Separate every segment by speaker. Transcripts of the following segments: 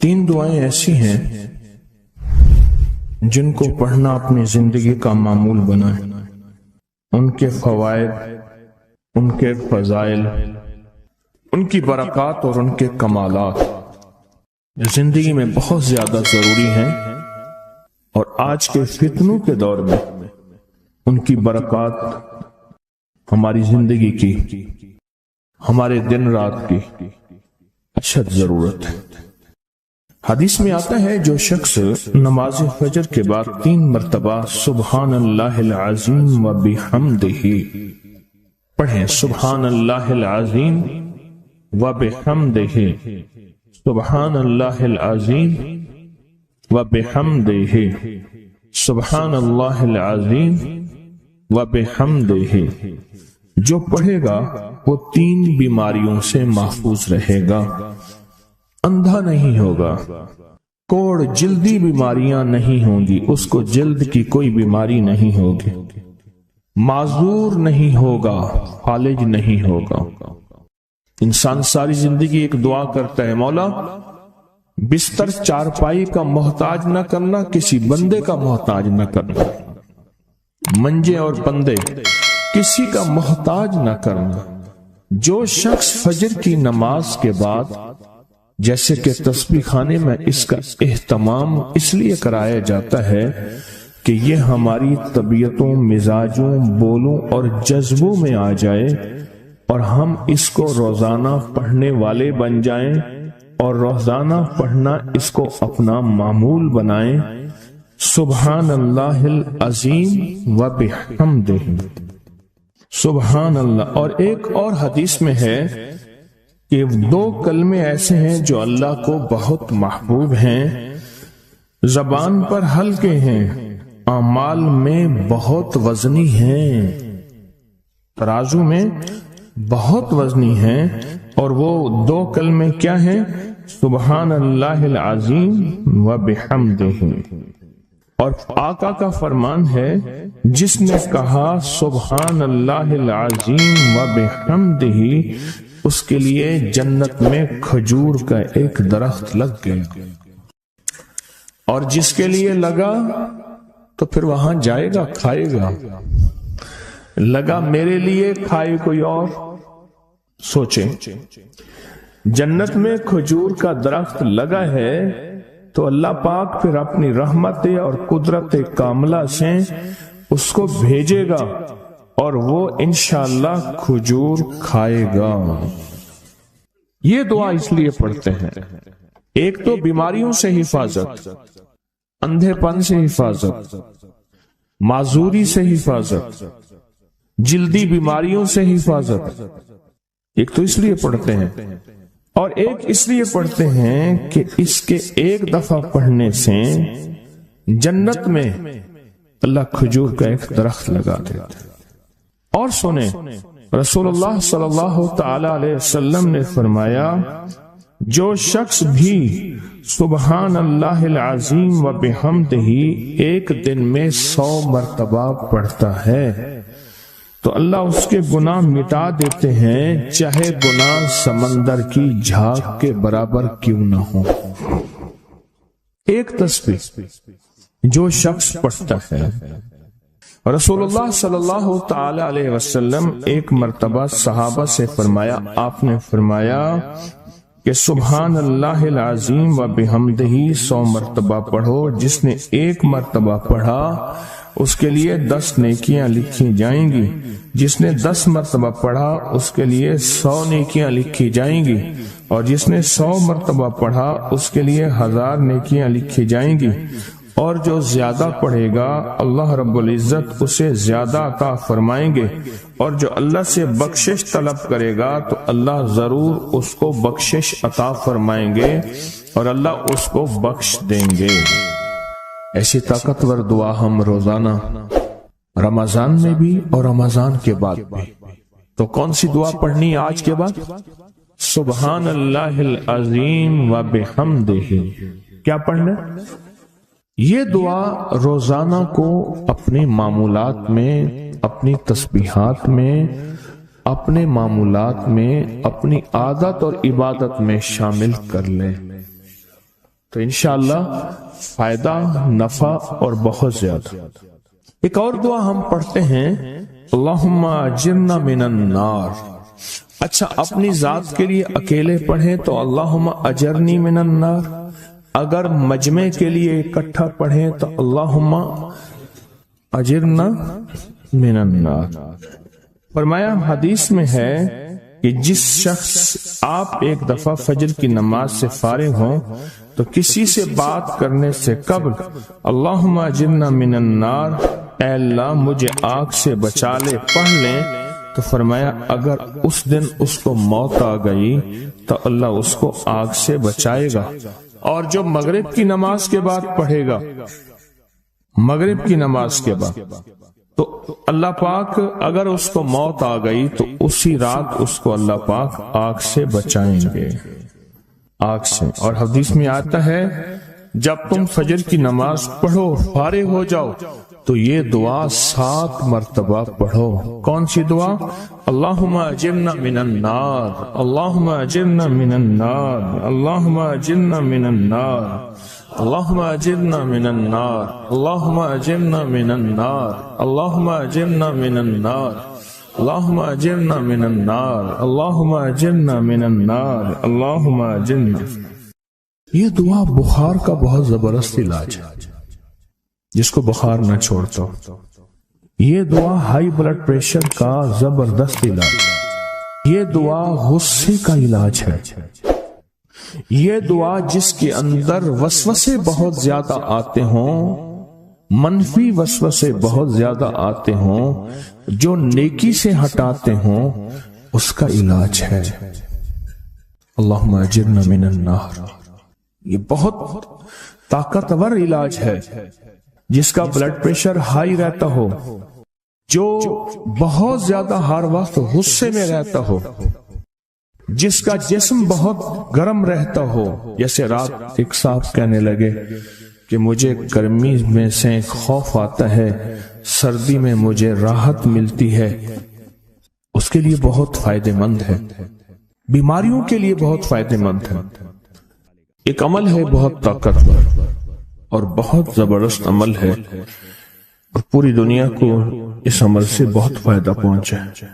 Speaker 1: تین دعائیں ایسی ہیں جن کو پڑھنا اپنی زندگی کا معمول بنائے. ان کے فوائد، ان کے فضائل، ان کی برکات اور ان کے کمالات زندگی میں بہت زیادہ ضروری ہیں، اور آج کے فتنوں کے دور میں ان کی برکات ہماری زندگی کی، ہمارے دن رات کی اشد ضرورت ہے. حدیث میں آتا ہے جو شخص نماز فجر کے بعد 3 مرتبہ سبحان اللہ العظیم و بحمدہ پڑھیں، سبحان اللہ العظیم و بحمدہ، سبحان اللہ العظیم و بحمدہ، سبحان اللہ العظیم و بحمدہ، جو پڑھے گا وہ 3 بیماریوں سے محفوظ رہے گا. اندھا نہیں ہوگا، کوڑ جلدی بیماریاں نہیں ہوں گی، اس کو جلد کی کوئی بیماری نہیں ہوگی، معذور نہیں ہوگا، فالج نہیں ہوگا. انسان ساری زندگی ایک دعا کرتا ہے، مولا بستر چارپائی کا محتاج نہ کرنا، کسی بندے کا محتاج نہ کرنا، منجے اور بندے کسی کا محتاج نہ کرنا. جو شخص فجر کی نماز کے بعد جیسے کہ تسبیح خانے میں اس کا اہتمام اس لیے کرایا جاتا ہے کہ یہ ہماری طبیعتوں، مزاجوں، بولوں اور جذبوں میں آ جائے اور ہم اس کو روزانہ پڑھنے والے بن جائیں اور روزانہ پڑھنا اس کو اپنا معمول بنائیں. سبحان اللہ العظیم و بحمدہ، سبحان اللہ. اور ایک اور حدیث میں ہے کہ 2 کلمے ایسے ہیں جو اللہ کو بہت محبوب ہیں، زبان پر ہلکے ہیں، اعمال میں بہت وزنی ہیں، ترازو میں بہت وزنی ہیں. اور وہ 2 کلمے کیا ہیں؟ سبحان اللہ العظیم و بحمدہ. اور آقا کا فرمان ہے، جس نے کہا سبحان اللہ العظیم و بحمدہ، اس کے لیے جنت میں کھجور کا ایک درخت لگ گیا. اور جس کے لیے لگا تو پھر وہاں جائے گا، کھائے گا. لگا میرے لیے، کھائے کوئی اور. سوچیں، جنت میں کھجور کا درخت لگا ہے تو اللہ پاک پھر اپنی رحمت اور قدرت کاملہ سے اس کو بھیجے گا اور وہ انشاءاللہ کھجور کھائے گا. یہ دعا اس لیے پڑھتے ہیں، ایک تو بیماریوں سے حفاظت، اندھے پن سے حفاظت، معذوری سے حفاظت، جلدی بیماریوں سے حفاظت. ایک تو اس لیے پڑھتے ہیں، اور ایک اس لیے پڑھتے ہیں کہ اس کے ایک دفعہ پڑھنے سے جنت میں اللہ کھجور کا ایک درخت لگا دیتا ہے. اور سنیں، رسول اللہ صلی اللہ تعالی علیہ وسلم نے فرمایا، جو شخص بھی سبحان اللہ العظیم و بحمدہ ایک دن میں 100 مرتبہ پڑھتا ہے تو اللہ اس کے گناہ مٹا دیتے ہیں، چاہے گناہ سمندر کی جھاگ کے برابر کیوں نہ ہو. ایک تسبیح جو شخص پڑھتا ہے. رسول اللہ صلی اللہ تعالی علیہ وسلم ایک مرتبہ صحابہ سے فرمایا، آپ نے فرمایا کہ سبحان اللہ العظیم و بحمدہ 100 مرتبہ پڑھو. جس نے 1 مرتبہ پڑھا اس کے لیے 10 نیکیاں لکھی جائیں گی، جس نے 10 مرتبہ پڑھا اس کے لیے 100 نیکیاں لکھی جائیں گی، اور جس نے 100 مرتبہ پڑھا اس کے لیے 1000 نیکیاں لکھی جائیں گی. اور جو زیادہ پڑھے گا اللہ رب العزت اسے زیادہ عطا فرمائیں گے، اور جو اللہ سے بخشش طلب کرے گا تو اللہ ضرور اس کو بخشش عطا فرمائیں گے اور اللہ اس کو بخش دیں گے. ایسی طاقتور دعا ہم روزانہ رمضان میں بھی اور رمضان کے بعد بھی. تو کون سی دعا پڑھنی ہے آج کے بعد؟ سبحان اللہ العظیم و بحمدہ. کیا پڑھنا؟ یہ دعا روزانہ کو اپنے معمولات میں، اپنی تسبیحات میں، اپنے معمولات میں، اپنی عادت اور عبادت میں شامل کر لیں. تو انشاءاللہ فائدہ، نفع اور بہت زیادہ۔ ایک اور دعا ہم پڑھتے ہیں، اللہم اجرنا من النار۔ اچھا، اپنی ذات کے لیے اکیلے پڑھیں تو اللہم اجرنی من النار، اگر مجمع کے لیے اکٹھا پڑھیں تو اللہم اجرنا من النار۔ فرمایا حدیث میں ہے کہ جس شخص آپ ایک دفعہ فجر کی نماز سے فارغ ہوں تو کسی سے بات کرنے سے قبل اللہم اجرنا من النار، اے اللہ مجھے آگ سے بچا لے، پڑھ لیں، تو فرمایا اگر اس دن اس کو موت آ گئی تو اللہ اس کو آگ سے بچائے گا۔ اور جو مغرب کی نماز کے بعد پڑھے گا، مغرب کی نماز کے بعد، تو اللہ پاک اگر اس کو موت آ گئی تو اسی رات اس کو اللہ پاک آگ سے بچائیں گے، آگ سے۔ اور حدیث میں آتا ہے جب تم فجر کی نماز پڑھو، فارغ ہو جاؤ، تو یہ دعا 7 مرتبہ پڑھو۔ کون سی دعا؟ اللہم اجرنا من النار، اللہم اجرنا من النار، اللہم اجرنا من النار، اللہم اجرنا من النار، اللہم اجرنا من النار، اللہم اجرنا من النار، اللہم اجرنا من النار، اللہم اجرنا من النار، اللہم اجرنا۔ یہ دعا بخار کا بہت زبردست علاج ہے، جس کو بخار نہ چھوڑتا ہو۔ یہ دعا ہائی بلڈ پریشر کا زبردست علاج، یہ دعا غصے کا علاج ہے، یہ دعا جس کے اندر وسوسے بہت زیادہ آتے ہوں، منفی وسوسے بہت زیادہ آتے ہوں، جو نیکی سے ہٹاتے ہوں، اس کا علاج ہے۔ اللہم اجرنا من النار، یہ بہت طاقتور علاج ہے۔ جس کا بلڈ پریشر ہائی رہتا ہو، جو بہت زیادہ ہر وقت غصے میں رہتا ہو، جس کا جسم بہت گرم رہتا ہو، جیسے رات ایک صاحب کہنے لگے کہ مجھے گرمی میں سے خوف آتا ہے، سردی میں مجھے راحت ملتی ہے، اس کے لیے بہت فائدہ مند ہے، بیماریوں کے لیے بہت فائدہ مند ہے۔ ایک عمل ہے بہت طاقتور اور بہت زبردست عمل ہے، اور پوری دنیا کو اس عمل سے بہت فائدہ پہنچا ہے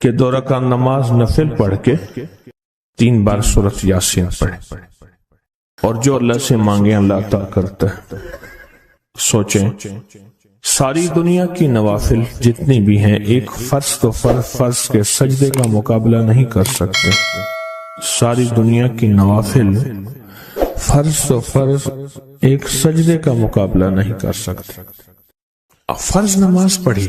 Speaker 1: کہ 2 رکعت نماز نفل پڑھ کے 3 بار سورۃ یاسین پڑھے، اور جو اللہ سے مانگے اللہ عطا کرتا ہے۔ سوچیں، ساری دنیا کی نوافل جتنی بھی ہیں، ایک فرض تو فرض کے سجدے کا مقابلہ نہیں کر سکتے۔ ساری دنیا کی نوافل فرض تو فرض ایک سجدے کا مقابلہ نہیں کر سکتے۔ اب فرض نماز پڑھی،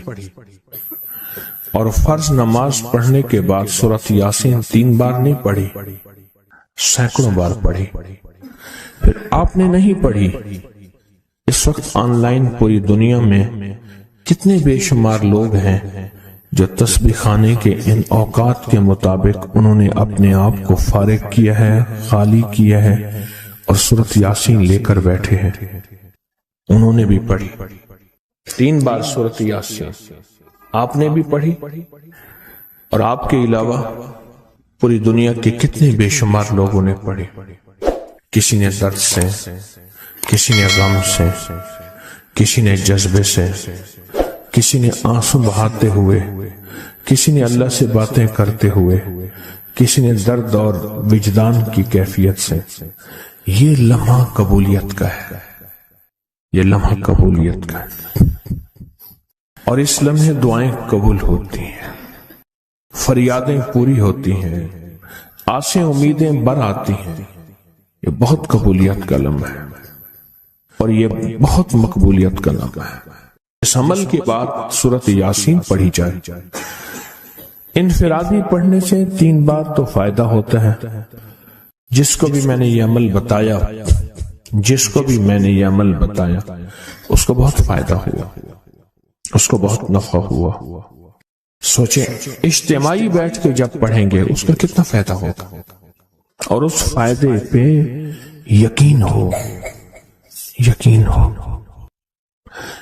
Speaker 1: اور فرض نماز پڑھنے کے بعد سورۃ یاسین 3 بار نہیں پڑھی، سینکڑوں بار پڑھی۔ پھر آپ نے نہیں پڑھی، اس وقت آن لائن پوری دنیا میں کتنے بے شمار لوگ ہیں جو تسبیح خانے کے ان اوقات کے مطابق انہوں نے اپنے آپ کو فارغ کیا ہے، خالی کیا ہے، اور سورۃ یاسین لے کر بیٹھے ہیں۔ انہوں نے بھی پڑھی 3 بار سورۃ یاسین، آپ نے بھی پڑھی، اور آپ کے علاوہ پوری دنیا کے کتنے بے شمار لوگوں نے پڑھی۔ کسی نے درد سے، کسی نے غم سے، کسی نے جذبے سے، کسی نے آنسو بہاتے ہوئے، کسی نے اللہ سے باتیں کرتے ہوئے، کسی نے درد اور وجدان کی کیفیت سے۔ یہ لمحہ قبولیت کا ہے، یہ لمحہ قبولیت کا ہے، اور اس لمحے دعائیں قبول ہوتی ہیں، فریادیں پوری ہوتی ہیں، آسیں امیدیں بر آتی ہیں۔ یہ بہت قبولیت کا لمحہ ہے، اور یہ بہت مقبولیت کا لمحہ ہے۔ اس عمل کے بعد سورۃ یاسین پڑھی جائے۔ انفرادی پڑھنے سے 3 بار تو فائدہ ہوتا ہے۔ جس کو بھی میں نے یہ عمل بتایا، جس کو بھی میں نے یہ عمل بتایا، اس کو بہت فائدہ ہوا، اس کو بہت نفع ہوا۔ سوچیں، اجتماعی بیٹھ کے جب پڑھیں گے اس کا کتنا فائدہ ہوگا، اور اس فائدے پہ یقین ہو، یقین ہو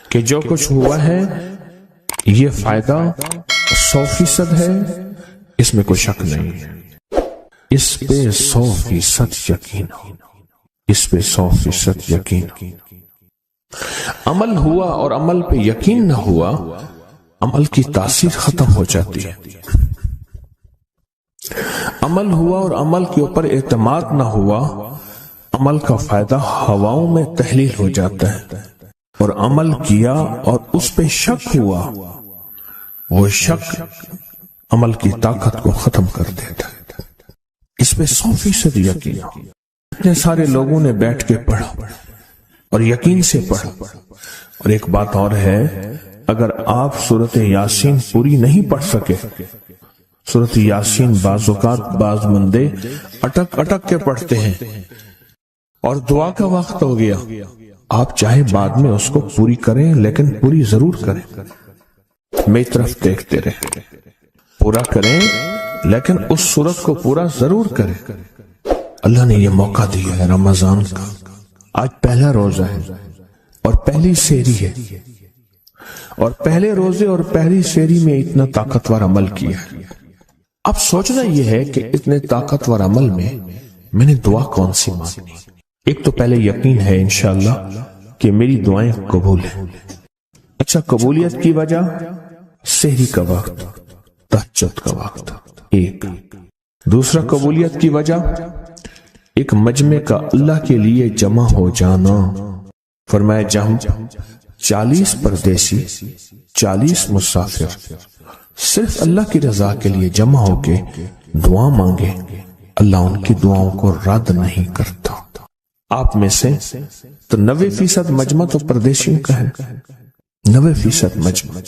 Speaker 1: کہ جو کچھ ہوا ہے یہ فائدہ 100% ہے، اس میں کوئی شک نہیں ہے، اس پہ 100% یقین ہو۔ اس پہ 100% یقین ہو۔ عمل ہوا اور عمل پہ یقین نہ ہوا، عمل کی تاثیر ختم ہو جاتی ہے۔ عمل ہوا اور عمل کے اوپر اعتماد نہ ہوا، عمل کا فائدہ ہواؤں میں تحلیل ہو جاتا ہے، اور عمل کیا اور اس پہ شک ہوا، وہ شک عمل کی طاقت کو ختم کر دیتا ہے۔ اس پہ 100% یقین ہو۔ اتنے سارے لوگوں نے بیٹھ کے پڑھا اور یقین سے پڑھا۔ اور ایک بات اور ہے، اگر آپ سورۃ یاسین پوری نہیں پڑھ سکے، سورۃ یاسین بعض اوقات بعض بندے اٹک اٹک کے پڑھتے ہیں اور دعا کا وقت ہو گیا، آپ چاہے بعد میں اس کو پوری کریں لیکن پوری ضرور کریں، میری طرف دیکھتے رہیں، پورا کریں لیکن اس سورت کو پورا ضرور کریں۔ اللہ نے یہ موقع دیا ہے رمضان کا، آج پہلا روزہ ہے اور پہلی سحری ہے، اور پہلے روزے اور پہلی سحری میں اتنا طاقتور عمل کیا ہے۔ اب سوچنا یہ ہے کہ اتنے طاقتور عمل میں نے دعا کون سی مانگنی؟ ایک تو پہلے یقین ہے انشاءاللہ کہ میری دعائیں قبول ہیں۔ اچھا، قبولیت کی وجہ سحری کا وقت، تہجد کا وقت، ایک دوسرا قبولیت کی وجہ ایک مجمع کا اللہ کے لیے جمع ہو جانا۔ فرمایا جب 40 پردیسی 40 مسافر صرف اللہ کی رضا کے لیے جمع ہو کے دعا مانگے، اللہ ان کی دعاؤں کو رد نہیں کرتا۔ آپ میں سے تو 90% مجمع تو پردیشیوں کا ہے، 90% مجمع۔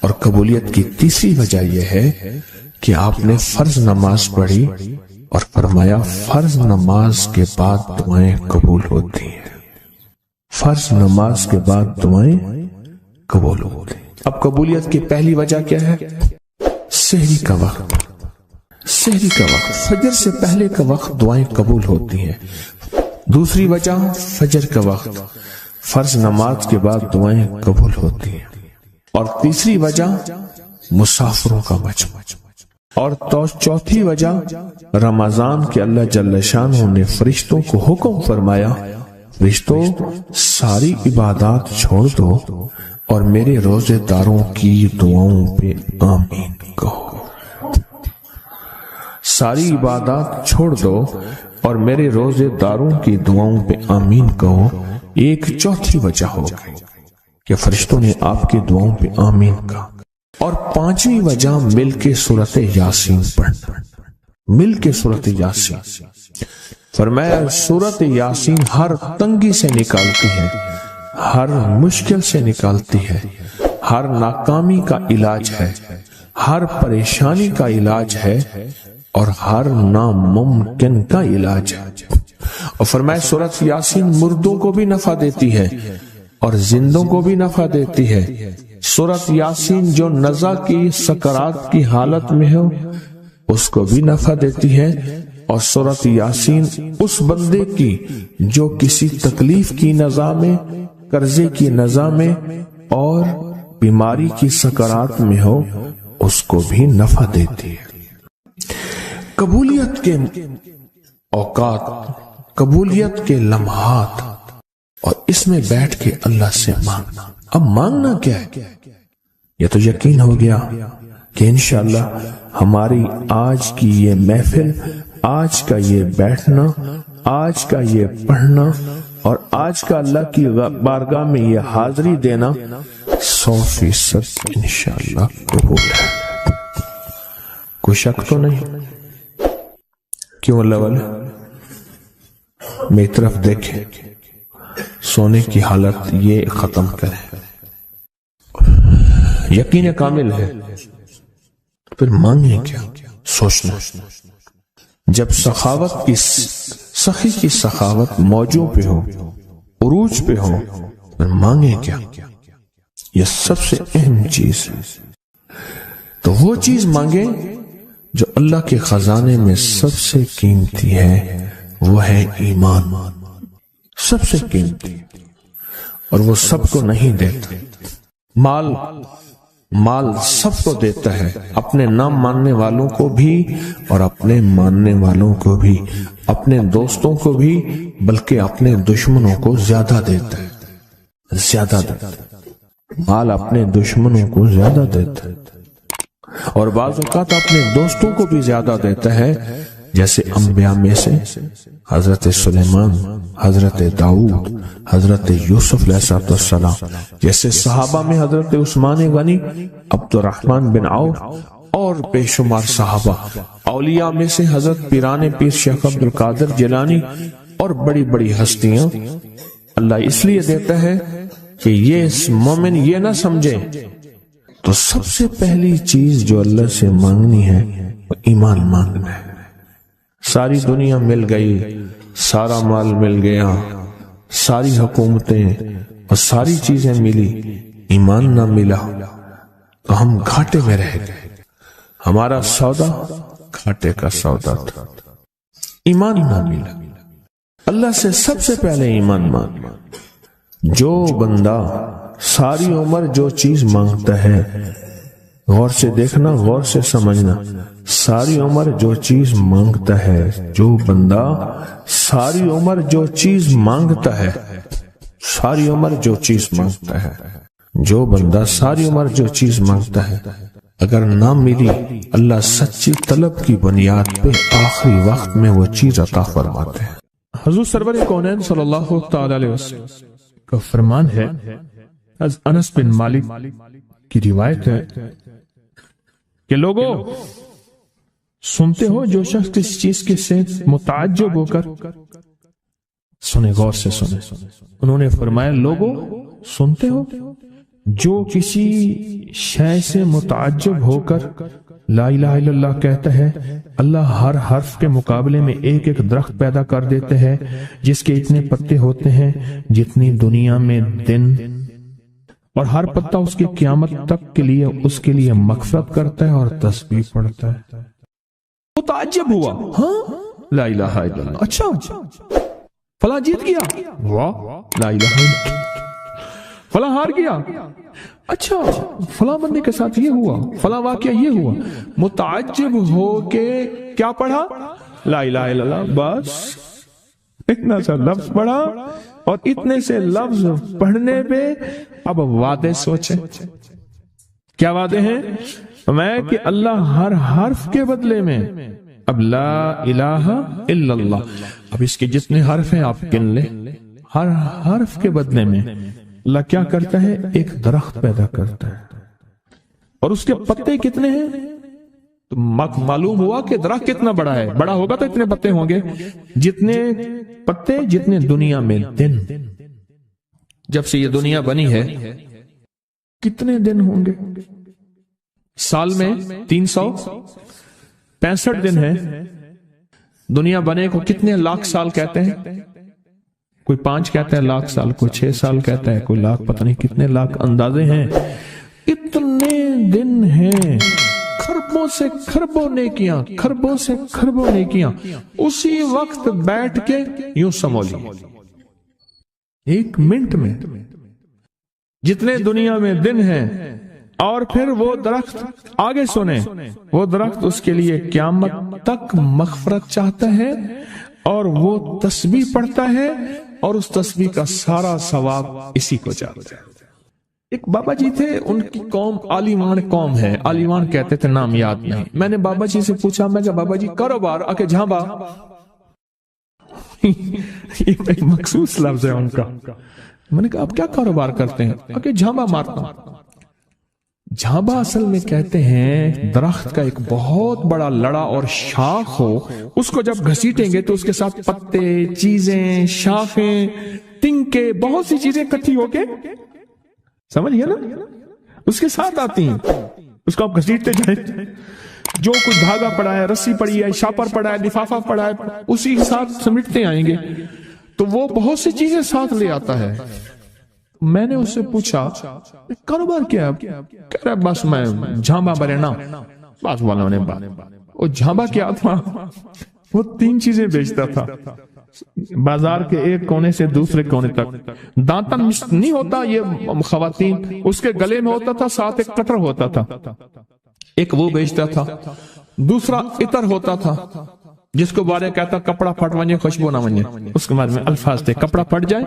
Speaker 1: اور قبولیت کی تیسری وجہ یہ ہے کہ آپ نے فرض نماز پڑھی اور فرمایا فرض نماز کے بعد دعائیں قبول ہوتی ہیں، فرض نماز کے بعد دعائیں قبول ہوتی ہیں۔ اب قبولیت کی پہلی وجہ کیا ہے؟ سحری کا وقت، سحری کا وقت، فجر سے پہلے کا وقت دعائیں قبول ہوتی ہیں۔ دوسری وجہ فجر کا وقت، فرض نماز کے بعد دعائیں قبول ہوتی ہیں۔ اور تیسری وجہ مسافروں کا مجمع، اور چوتھی وجہ رمضان کے اللہ جل شانہ نے فرشتوں کو حکم فرمایا، فرشتوں ساری عبادات چھوڑ دو اور میرے روزے داروں کی دعاؤں پہ آمین کہو۔ ساری عبادات چھوڑ دو اور میرے روزے داروں کی دعاؤں پہ آمین کہو۔ ایک چوتھی وجہ ہو گئی کہ فرشتوں نے آپ کی دعاؤں پہ آمین کہا۔ اور پانچویں وجہ مل کے سورۃ یاسین پڑھنا، مل کے سورۃ یاسین۔ فرمایا سورۃ یاسین ہر تنگی سے نکالتی ہے، ہر مشکل سے نکالتی ہے، ہر ناکامی کا علاج ہے، ہر پریشانی کا علاج ہے، اور ہر ناممکن کا علاج ہے۔ اور فرمایا سورۃ یاسین مردوں کو بھی نفع دیتی ہے اور زندوں کو بھی نفع دیتی ہے۔ سورۃ یاسین جو نزع کی سکرات کی حالت میں ہو اس کو بھی نفع دیتی ہے، اور سورۃ یاسین اس بندے کی جو کسی تکلیف کی نزع میں، قرضے کی نزع میں اور بیماری کی سکرات میں ہو اس کو بھی نفع دیتی ہے۔ قبولیت کے اوقات، قبولیت کے لمحات، اور اس میں بیٹھ کے اللہ سے مانگنا۔ اب مانگنا کیا ہے؟ یہ تو یقین ہو گیا کہ انشاءاللہ ہماری آج کی یہ محفل، آج کا یہ بیٹھنا، آج کا یہ پڑھنا اور آج کا اللہ کی بارگاہ میں یہ حاضری دینا 100% انشاءاللہ قبول ہے۔ کوئی شک تو نہیں؟ کیوں اللہ والے میری طرف دیکھیں، سونے کی حالت یہ ختم کریں، یقین کامل ہے، پھر مانگیں کیا؟ سوچنا۔ جب سخاوت کی سخی کی سخاوت موجوں پہ ہو، عروج پہ ہو، پھر مانگیں کیا؟ یہ سب سے اہم چیز ہے۔ تو وہ چیز مانگیں جو اللہ کے خزانے میں سب سے قیمتی ہے، وہ ہے ایمان، سب سے قیمتی، اور وہ سب کو نہیں دیتا۔ مال مال سب کو دیتا ہے، اپنے نہ ماننے والوں کو بھی اور اپنے ماننے والوں کو بھی، اپنے دوستوں کو بھی، بلکہ اپنے دشمنوں کو زیادہ دیتا ہے، زیادہ دیتا ہے۔ مال اپنے دشمنوں کو زیادہ دیتا ہے اور بعض اوقات اپنے دوستوں کو بھی زیادہ دیتا ہے، جیسے انبیاء میں سے حضرت سلیمان، حضرت داؤد، حضرت یوسف علیہ السلام، جیسے صحابہ میں حضرت عثمان غنی، عبد الرحمن بن عوف اور بے شمار صحابہ، اولیاء میں سے حضرت پیران پیر شیخ عبد القادر جیلانی اور بڑی بڑی ہستیاں۔ اللہ اس لیے دیتا ہے کہ یہ مومن یہ نہ سمجھے، تو سب سے پہلی چیز جو اللہ سے مانگنی ہے وہ ایمان مانگنا ہے۔ ساری دنیا مل گئی، سارا مال مل گیا، ساری حکومتیں اور ساری چیزیں ملی، ایمان نہ ملا تو ہم گھاٹے میں رہ گئے۔ ہمارا سودا گھاٹے کا سودا تھا، ایمان نہ ملا۔ اللہ سے سب سے پہلے ایمان مانگنا۔ جو بندہ ساری عمر جو چیز مانگتا ہے، غور سے دیکھنا، غور سے سمجھنا، ساری عمر جو چیز مانگتا ہے، جو بندہ ساری عمر جو چیز مانگتا ہے، ساری عمر جو چیز مانگتا ہے، جو بندہ ساری عمر جو چیز مانگتا ہے، اگر نہ ملی، اللہ سچی طلب کی بنیاد پہ آخری وقت میں وہ چیز عطا فرماتے ہیں۔
Speaker 2: حضور سرور کونین صلی اللہ تعالی علیہ وسلم کا فرمان ہے، از انس بن مالک کی روایت ہے کہ لوگوں سنتے ہو، جو شخص کسی چیز کے سے متعجب ہو کر سنے، غور سے سنے۔ انہوں نے فرمایا، لوگوں سنتے ہو، جو کسی شے سے متعجب ہو کر لا الہ الا اللہ کہتا ہے، اللہ ہر حرف کے مقابلے میں ایک ایک درخت پیدا کر دیتے ہیں جس کے اتنے پتے ہوتے ہیں جتنی دنیا میں دن، اور ہر پتا اس کی قیامت تک کے لیے اس کے لیے مغفرت کرتا ہے اور تسبیح پڑھتا ہے۔ متعجب ہوا، ہاں لا الہ الا اللہ، اچھا فلاں جیت گیا، واہ لا الہ الا اللہ، فلاں ہار گیا، اچھا فلاں بندے کے ساتھ یہ ہوا، فلاں واقعہ یہ ہوا۔ متعجب ہو کے کیا پڑھا؟ لا الہ الا اللہ، بس اتنا سا لفظ پڑھا، اور اتنے سے لفظ پڑھنے پہ اب وعدے سوچیں، کیا وعدے ہیں؟ میں کہ اللہ ہر حرف کے بدلے میں، اب لا الہ الا اللہ، اب اس کے جتنے حرف ہیں آپ گن لیں، ہر حرف کے بدلے میں اللہ کیا کرتا ہے؟ ایک درخت پیدا کرتا ہے، اور اس کے پتے کتنے ہیں؟ تو معلوم ہوا کہ درخت کتنا بڑا ہے، بڑا ہوگا تو اتنے پتے ہوں گے، جتنے پتے جتنے دنیا میں دن۔ جب سے یہ دنیا بنی ہے کتنے دن ہوں گے؟ سال میں 365 دن ہے۔ دنیا بنے کو کتنے لاکھ سال کہتے ہیں؟ کوئی 5 کہتا ہے لاکھ سال، کوئی 6 سال کہتا ہے، کوئی لاکھ، پتہ نہیں کتنے لاکھ اندازے ہیں۔ اتنے دن ہیں، خربوں سے خربوں نیکیاں، خربوں سے خربوں نیکیاں اسی وقت بیٹھ کے یوں سمولی، ایک منٹ میں جتنے دنیا میں دن ہیں۔ اور پھر وہ درخت، آگے سنیں، وہ درخت اس کے لیے قیامت تک مغفرت چاہتا ہے، اور وہ تسبیح پڑھتا ہے، اور اس تسبیح کا سارا ثواب اسی کو جاتا ہے۔ ایک بابا جی تھے، ان کی قوم عالیوان قوم ہے، عالیوان کہتے تھے، نام یاد نہیں۔ میں نے بابا جی سے پوچھا، میں کہ بابا جی کاروبار؟ آکے جھانبا، یہ ایک مخصوص لفظ ہے ان کا۔ میں نے کہا آپ کیا کاروبار کرتے ہیں؟ آکے جھانبا مارتا ہوں۔ جھانبا اصل میں کہتے ہیں درخت کا ایک بہت بڑا لڑا اور شاخ ہو، اس کو جب گھسیٹیں گے تو اس کے ساتھ پتے، چیزیں، شاخیں، تنکے، بہت سی چیزیں اکٹھی ہو کے، سمجھ گئے نا، اس کے ساتھ آتی ہیں۔ اس کو آپ گھسیٹتے جائیں، جو کچھ دھاگا پڑا ہے، رسی پڑی ہے، شاپر پڑا ہے، لفافہ پڑا ہے، اسی کے ساتھ سمیٹتے آئیں گے، تو وہ بہت سی چیزیں ساتھ لے آتا ہے۔ میں نے اس سے پوچھا کاروبار کیا ہے؟ کہہ رہا بس میں جھانبا برینا۔ بات والوں نے بات، وہ جھانبا کیا تھا؟ وہ 3 چیزیں بیچتا تھا۔ بازار کے ایک کونے سے دوسرے کونے تک. دانتن نہیں ہوتا یہ خواتین، اس کے گلے میں ہوتا تھا، ساتھ ایک قطر ہوتا تھا، ایک وہ بیچتا تھا. دوسرا عطر ہوتا تھا جس کو بارے کہتا کپڑا پھٹ ونجے خوشبو نہ ونجے، اس کے بعد میں الفاظ تھے کپڑا پھٹ جائے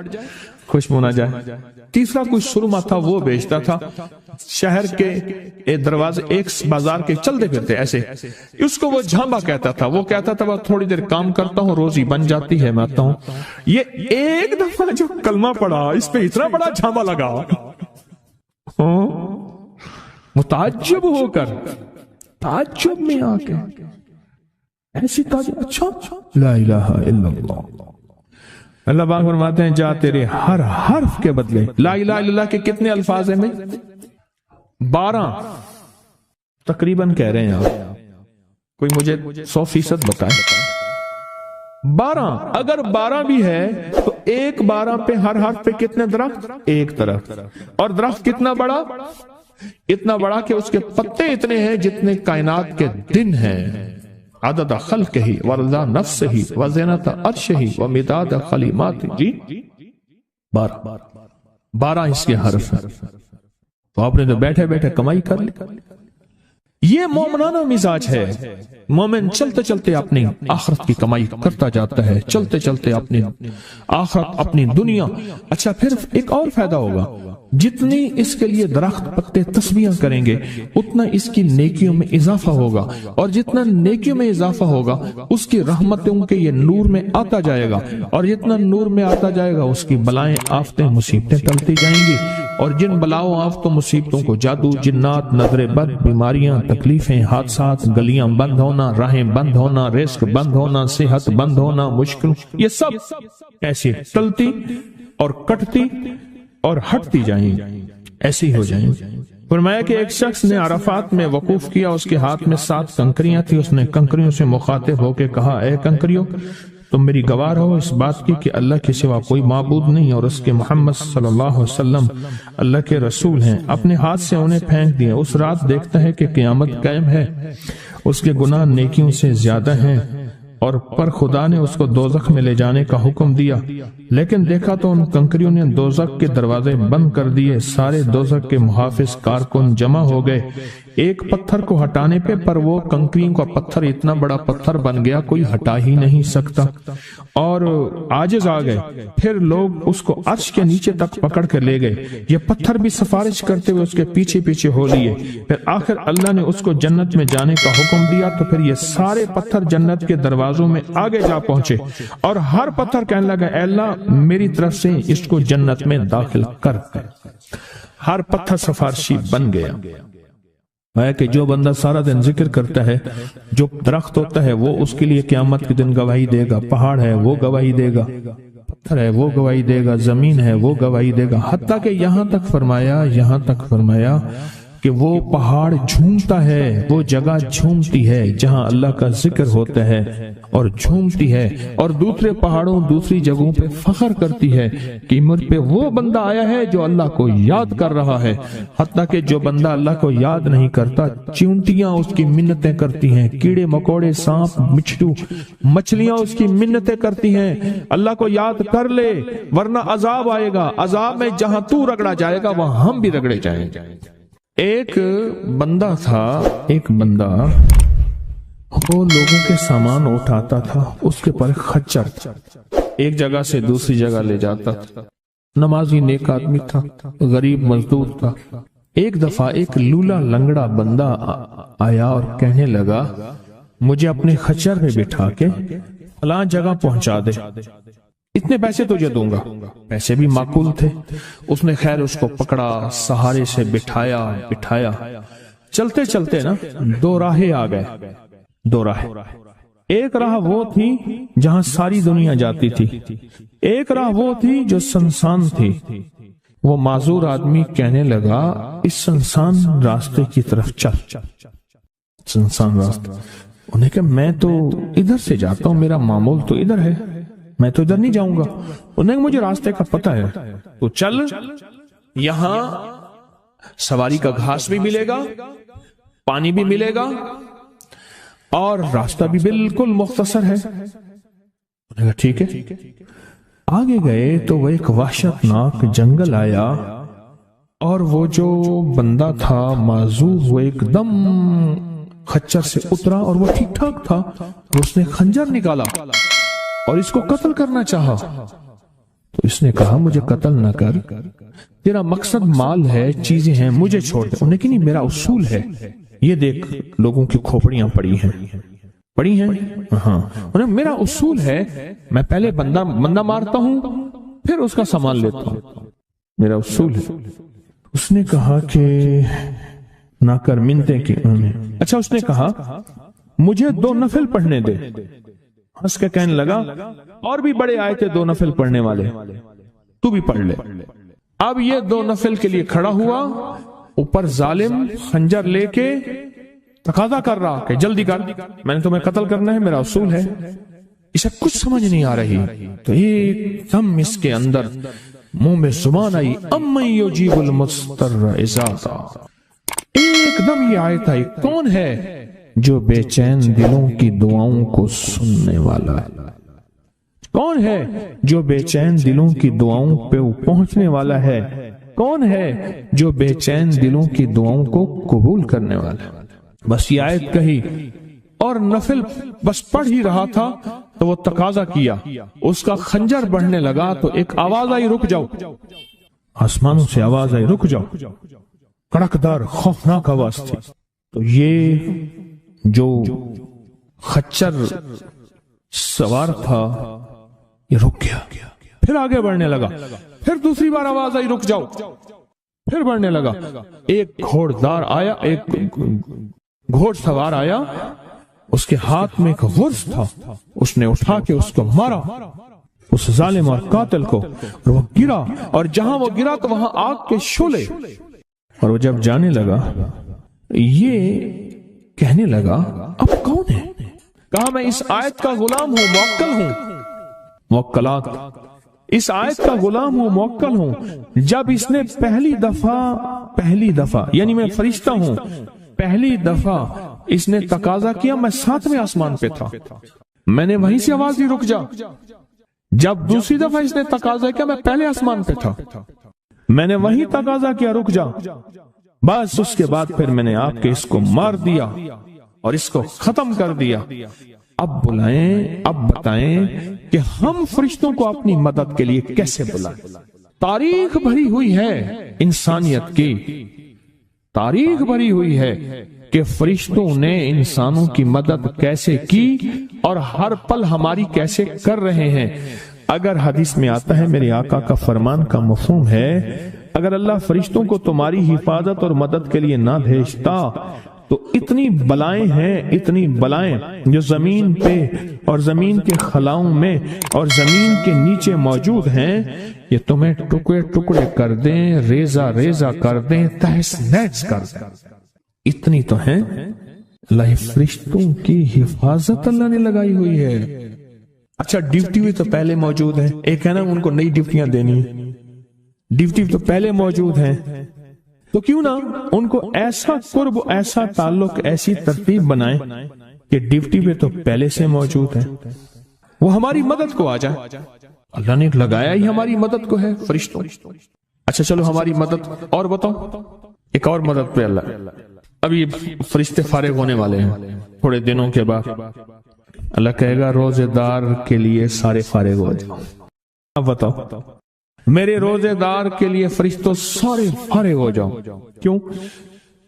Speaker 2: خوشبو نہ جائے. تیسرا کوئی سرما تھا وہ بیچتا تھا. شہر کے دروازے ایک بازار کے چلتے پھرتے ایسے، اس کو وہ جھامبا کہتا تھا. وہ کہتا تھا تھوڑی دیر کام کرتا ہوں روزی بن جاتی ہے، میں آتا ہوں. یہ ایک دفعہ جو کلمہ پڑا اس پہ اتنا بڑا جھامبا لگا، متعجب ہو کر، تعجب میں آ کے ایسی تعجب، اچھا لا الہ الا اللہ. اللہ پاک فرماتے ہیں جا تیرے ہر حرف کے بدلے. لا الہ الا اللہ کے کتنے الفاظ ہیں میں؟ 12 تقریباً کہہ رہے ہیں آپ، کوئی مجھے 100% بتائے. 12 اگر 12 بھی ہے تو ایک 12 پہ ہر حرف پہ کتنے درخت؟ ایک درخت. اور درخت کتنا بڑا؟ اتنا بڑا کہ اس کے پتے اتنے ہیں جتنے کائنات کے دن ہیں. عدد خلقہ ورضا نفسہ وزینت عرشہ ومداد کلماتہ. جی 12 اس کے حرف ہیں. تو آپ نے تو بیٹھے بیٹھے کمائی کر لی. یہ مومنانہ مزاج ہے. مومن چلتے چلتے اپنی آخرت کی کمائی کرتا جاتا ہے، چلتے چلتے اپنی آخرت، اپنی دنیا. اچھا پھر ایک اور فائدہ ہوگا، جتنی اس کے لیے درخت پتے تسبیحاں کریں گے اتنا اس کی نیکیوں میں اضافہ ہوگا، اور جتنا نیکیوں میں اضافہ ہوگا اس کی رحمتوں کے یہ نور میں آتا جائے گا، اور جتنا نور میں آتا جائے گا اس کی بلائیں آفتیں مصیبتیں ٹلتی جائیں گی. اور جن بلاؤں آفتوں مصیبتوں کو جادو، جنات، نظر بد، بیماریاں، تکلیفیں، حادثات، گلیاں بند ہونا، راہیں بند ہونا، رزق بند ہونا، صحت بند ہونا، مشکل، یہ سب ایسی ٹلتی اور کٹتی اور ہٹتی جائیں، ایسی ہو جائیں. فرمایا کہ ایک شخص نے عرفات میں وقوف کیا، اس کے ہاتھ میں 7 کنکریاں تھی. اس نے کنکریوں سے مخاطب ہو کے کہا اے کنکریوں تم میری گواہ ہو اس بات کی کہ اللہ کے سوا کوئی معبود نہیں اور اس کے محمد صلی اللہ علیہ وسلم اللہ کے رسول ہیں. اپنے ہاتھ سے انہیں پھینک دیا. اس رات دیکھتا ہے کہ قیامت قائم ہے، اس کے گناہ نیکیوں سے زیادہ ہیں، اور پر خدا نے اس کو دوزخ میں لے جانے کا حکم دیا. لیکن دیکھا تو ان کنکریوں نے دوزخ کے دروازے بند کر دیے. سارے دوزخ کے محافظ کارکن جمع ہو گئے ایک پتھر کو ہٹانے پہ، پر وہ کنکریوں کا پتھر اتنا بڑا پتھر بن گیا کوئی ہٹا ہی نہیں سکتا، اور عاجز آ گئے. پھر لوگ اس کو عرش کے نیچے تک پکڑ کے لے گئے. یہ پتھر بھی سفارش کرتے ہوئے اس کے پیچھے پیچھے ہو لیے. پھر آخر اللہ نے اس کو جنت میں جانے کا حکم دیا، تو پھر یہ سارے پتھر جنت کے دروازوں میں آگے جا پہنچے، اور ہر پتھر کہنے لگا اے اللہ میری طرف سے اس کو جنت میں داخل کر. ہر پتھر سفارشی بن گیا. ہے کہ جو بندہ سارا دن ذکر کرتا ہے، جو درخت ہوتا ہے وہ اس کے لیے قیامت کے دن گواہی دے گا، پہاڑ ہے وہ گواہی دے گا، پتھر ہے وہ گواہی دے گا، زمین ہے وہ گواہی دے گا. حتیٰ کہ یہاں تک فرمایا کہ وہ پہاڑ جھومتا ہے، وہ جگہ جھومتی ہے جہاں اللہ کا ذکر ہوتا ہے اور جھومتی ہے، اور دوسرے پہاڑوں دوسری جگہوں پہ فخر کرتی ہے کہ مجھ پہ وہ بندہ آیا ہے جو اللہ کو یاد کر رہا ہے. حتیٰ کہ جو بندہ اللہ کو یاد نہیں کرتا، چیونٹیاں اس کی منتیں کرتی ہیں، کیڑے مکوڑے، سانپ، مچھلو، مچھلیاں اس کی منتیں کرتی ہیں اللہ کو یاد کر لے ورنہ عذاب آئے گا. عذاب میں جہاں تو رگڑا جائے گا وہاں ہم بھی رگڑے جائیں گے. ایک بندہ تھا، وہ لوگوں کے سامان اٹھاتا تھا. اس کے پر خچر ایک جگہ سے دوسری جگہ لے جاتا تھا. نمازی نیک آدمی تھا، غریب مزدور تھا. ایک دفعہ ایک لولا لنگڑا بندہ آیا اور کہنے لگا مجھے اپنے خچر پہ بٹھا کے فلاں جگہ پہنچا دے، اتنے پیسے تجھے دوں گا. پیسے بھی معقول تھے. اس نے خیر اس کو پکڑا، سہارے سے بٹھایا. چلتے چلتے نا 2 راہیں آ گئے. 2 راہیں. ایک راہ وہ تھی جہاں ساری دنیا جاتی تھی، ایک راہ وہ تھی جو سنسان تھی. وہ معذور آدمی کہنے لگا اس سنسان راستے کی طرف چل. سنسان راستہ. انہیں کہ میں تو ادھر سے جاتا ہوں، میرا معمول تو ادھر ہے، میں تو ادھر نہیں جاؤں گا. انہیں کہ مجھے راستے کا پتہ ہے. تو چل، یہاں سواری کا گھاس بھی ملے گا، پانی بھی ملے گا، اور راستہ بھی بالکل مختصر ہے. انہوں نے کہا ٹھیک ہے۔ آگے گئے تو وہ ایک وحشتناک جنگل آیا، اور وہ جو بندہ تھا معذور وہ ایک دم خچر سے اترا اور وہ ٹھیک ٹھاک تھا، اس نے خنجر نکالا اور اس کو قتل کرنا چاہا۔ تو اس نے کہا مجھے قتل نہ کر، تیرا مقصد مال ہے، چیزیں ہیں، مجھے چھوڑ دے۔ انہوں نے کہا نہیں، میرا اصول ہے، یہ دیکھ لوگوں کی کھوپڑیاں پڑی ہیں ہاں، انہیں میرا اصول ہے، میں پہلے بندہ مارتا ہوں پھر اس کا سامان لیتا ہوں، میرا اصول ہے۔ اس نے کہا کہ نہ کر منتے کی اچھا، اس نے کہا مجھے 2 نفل پڑھنے دے۔ ہنس کے کہنے لگا اور بھی بڑے آئے تھے 2 نفل پڑھنے والے، تو بھی پڑھ لے۔ اب یہ 2 نفل کے لیے کھڑا ہوا، اوپر ظالم خنجر لے کے تقاضا کر رہا کہ جلدی کر، میں نے تمہیں قتل کرنا ہے، میرا اصول ہے۔ اسے کچھ سمجھ نہیں آ رہی، تو ایک دم اس کے اندر منہ میں زبان آئی، امن یجیب المضطر اذا دعا۔ ایک دم یہ آیت آئی، کون ہے جو بے چین دلوں کی دعاؤں کو سننے والا ہے؟ کون ہے جو بے چین دلوں کی دعاؤں پہ پہنچنے والا ہے؟ کون ہے جو بے چین دلوں کی دعاؤں کو قبول کرنے والا ہے؟ بس یہ آیت کہی اور نفل بس پڑھ ہی رہا تھا تو وہ تقاضا کیا، اس کا خنجر بڑھنے لگا تو ایک آواز آئی، رک جاؤ۔ آسمانوں سے آواز آئی، رک جاؤ، کڑکدار خوفناک آواز تھی۔ تو یہ جو خچر سوار تھا یہ رک گیا، پھر آگے بڑھنے لگا، پھر دوسری بار آواز آئی، رک جاؤ، پھر بڑھنے لگا۔ ایک گھوڑدار آیا، ایک گھوڑ سوار آیا، اس کے ہاتھ میں ایک غرض تھا، اس نے اٹھا کے اس کو مارا، اس ظالم اور قاتل کو، اور وہ گرا، اور جہاں وہ گرا تو وہاں آگ کے شعلے۔ اور وہ جب جانے لگا یہ کہنے لگا اب کون ہے؟ کہا میں اس آیت کا غلام ہوں، موکل ہوں، موکلات، اس آیت کا غلام ہوں، موکل ہوں۔ جب اس نے پہلی دفعہ یعنی میں فرشتہ ہوں، پہلی دفعہ اس نے تقاضا کیا، میں 7ویں آسمان پہ تھا، میں نے وہیں سے آواز دی رک جا۔ جب دوسری دفعہ اس نے تقاضا کیا، میں پہلے آسمان پہ تھا، میں نے وہیں تقاضا کیا رک جا۔ بس اس کے بعد پھر میں نے آپ کے اس کو مار دیا اور اس کو ختم کر دیا۔ اب بلائیں، اب بتائیں کہ ہم فرشتوں کو اپنی مدد کے لیے کیسے بلائیں؟ تاریخ بھری ہوئی ہے انسانیت کی، تاریخ بھری ہوئی ہے کہ فرشتوں نے انسانوں کی مدد کیسے کی اور ہر پل ہماری کیسے کر رہے ہیں۔ اگر حدیث میں آتا ہے، میرے آقا کا فرمان کا مفہوم ہے، اگر اللہ فرشتوں کو تمہاری حفاظت اور مدد کے لیے نہ بھیجتا تو اتنی بلائیں ہیں، اتنی بلائیں جو زمین پہ اور زمین کے خلاؤں میں اور زمین کے نیچے موجود ہیں، یہ تمہیں ٹکڑے ٹکڑے کر دیں، ریزہ ریزہ کر دیں، تہس نہس کر دیں۔ اتنی تو ہیں، اللہ فرشتوں کی حفاظت اللہ نے لگائی ہوئی ہے۔ اچھا ڈیوٹی بھی تو پہلے موجود ہے، ایک ہے نا ان کو نئی ڈیوٹیاں دینی، ڈیوٹی تو پہلے موجود ہیں، تو کیوں نہ ان کو ایسا قرب، ایسا تعلق، ایسی ترتیب بنائیں کہ ڈیوٹی پہ تو پہلے سے موجود ہے، وہ ہماری مدد کو آ جائے۔ اللہ نے لگایا ہی ہماری مدد کو ہے فرشتوں۔ اچھا چلو ہماری مدد اور بتاؤ، ایک اور مدد پہ اللہ، ابھی فرشتے فارغ ہونے والے ہیں تھوڑے دنوں کے بعد، اللہ کہے گا روزے دار کے لیے سارے فارغ ہو جاؤ۔ اب بتاؤ میرے روزے دار کے لیے فرشتوں سارے فارغ ہو جاؤ، کیوں؟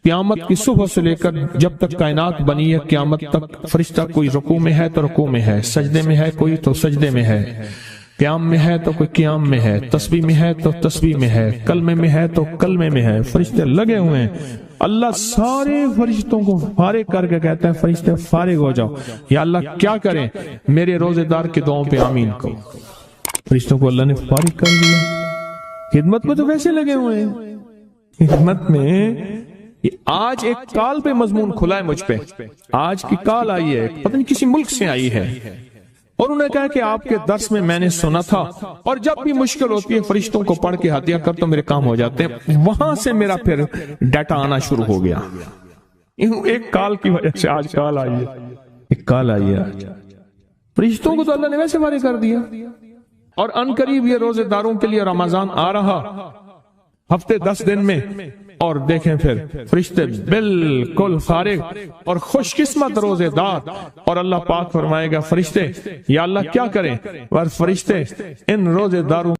Speaker 2: قیامت کی صبح سے لے کر جب تک کائنات بنی ہے قیامت تک فرشتہ کوئی رکوع میں ہے تو رکوع میں ہے، سجدے میں ہے کوئی تو سجدے میں ہے، قیام میں ہے تو کوئی قیام میں ہے، تسبیح میں ہے تو تسبیح میں ہے، کلمے میں ہے تو کلمے میں ہے، فرشتے لگے ہوئے ہیں۔ اللہ سارے فرشتوں کو فارغ کر کے کہتا ہے فرشتے فارغ ہو جاؤ، یا اللہ کیا کریں؟ میرے روزے دار کی دعاؤں پہ آمین کہو۔ فرشتوں کو اللہ نے فارغ کر دیا، خدمت میں تو ویسے لگے ہوئے ہیں، خدمت میں۔ آج ایک کال پہ مضمون کھلا ہے مجھ پہ، آج کی کال آئی ہے، پتہ نہیں کسی ملک سے آئی ہے، اور انہوں نے کہا کہ آپ کے درس میں نے سنا تھا، اور جب بھی مشکل ہوتی ہے فرشتوں کو پڑھ کے ہدیہ کر تو میرے کام ہو جاتے ہیں۔ وہاں سے میرا پھر ڈیٹا آنا شروع ہو گیا، ایک کال کی وجہ سے آج کال آئی ہے، ایک کال آئی ہے۔ فرشتوں کو تو اللہ نے ویسے فارغ کر دیا، اور ان قریب یہ روزے داروں کے لیے رمضان آ رہا، ہفتے 10 دن میں، اور دیکھیں پھر فرشتے بالکل فارغ اور خوش قسمت روزے دار، اور اللہ پاک فرمائے گا فرشتے یا اللہ کیا کریں، اور فرشتے ان روزے داروں